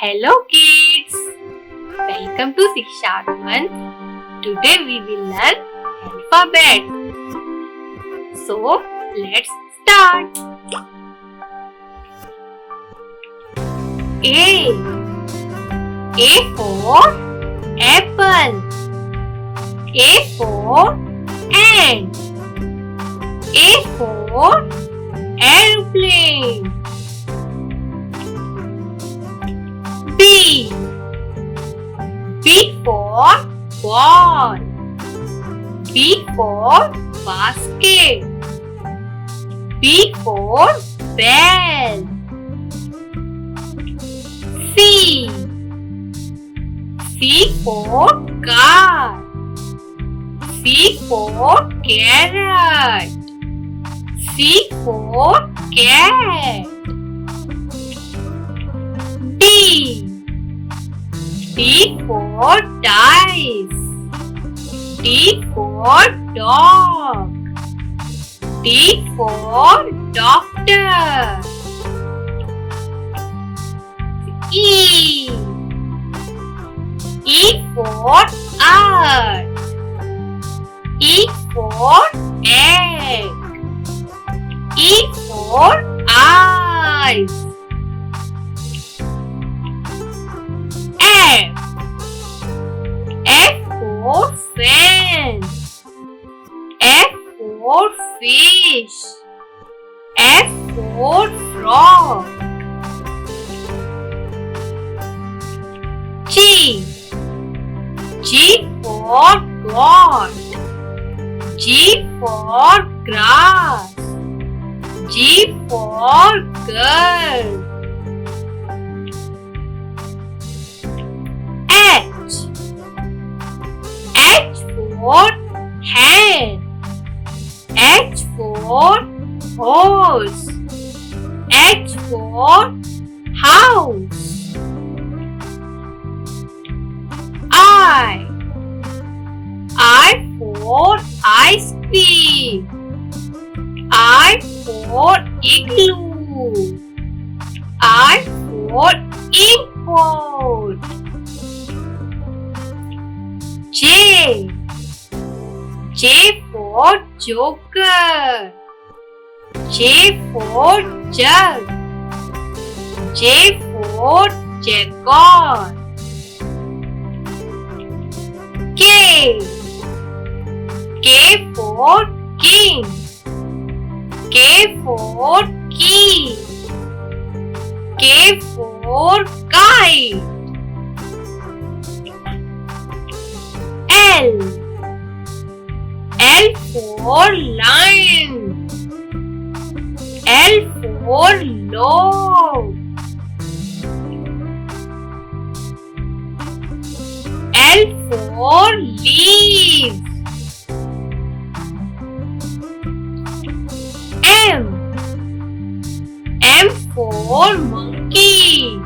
Hello kids! Welcome to Shiksharth Mantra. Today we will learn alphabet. So let's start. A. A for apple. A for ant. A for airplane. B. B for ball. B for basket. B for bell. C. C for car. C for carrot. C for cat. D. D for dice. D for dog. D for doctor. E. E for earth. E for egg. E for eyes. F. F for fan. F for fish. F for frog. G. G for God. G for grass. G for girl. H. H for hand. H for horse. H for house. I. I for ice cream. I for igloo. I for import. J. J for joker. J for jug. J for jaguar. K. K for king. K for key. K for kite. L. L for lion. L for log. L for leaves. M. M for monkey.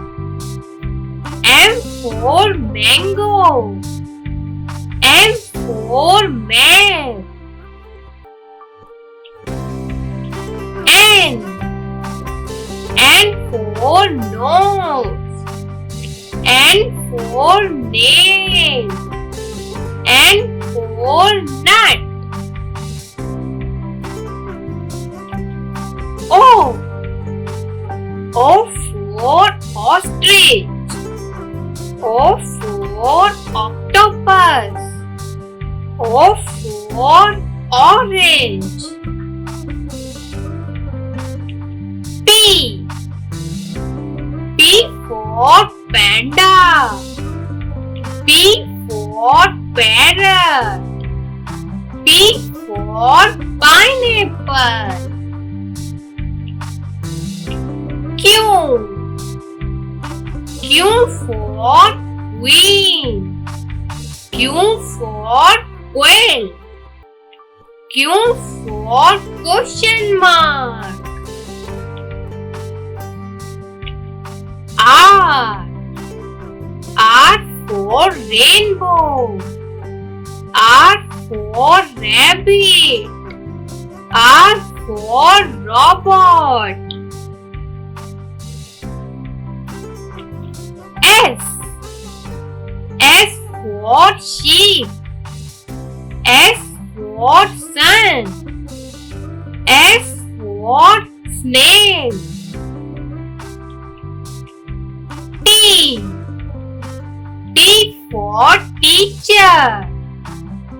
M for mango. M for man. N. N for nose. N for nail. N for nut. O. O for ostrich. O for octopus. O for orange. P. P for panda. P for parrot. P for pineapple. Q. Q for queen. Q for quail. Q for question mark. R. R for rainbow. R for rabbit. R for robot. S. S for sheep. S for sun. S for snake. T. T for teacher.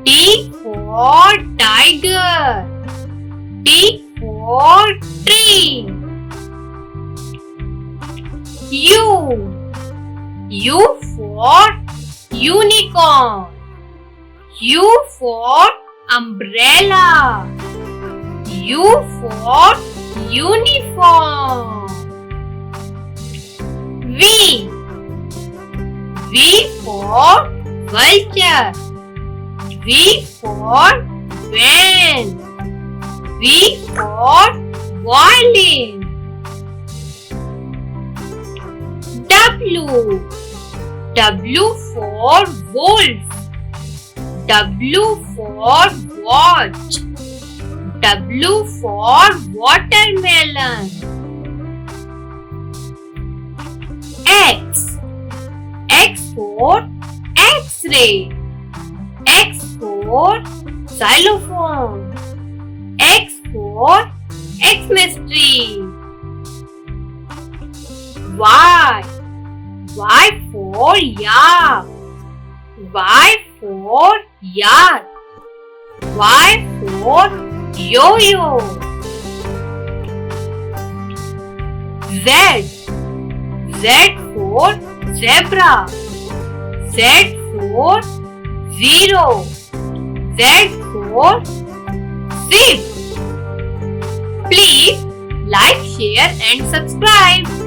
T for tiger. T for tree. U. U for unicorn. U for umbrella. U for uniform. V. V for vulture. V for van. V for violin. W. W for wolf. W for watch. W for watermelon. X. X for X-ray. X for xylophone. X for Xmas-tree. Y. Y for yak. Y for yak. Y for yo-yo. Z. Z for zebra. Z for zero. Z for zip. Please like, share and subscribe.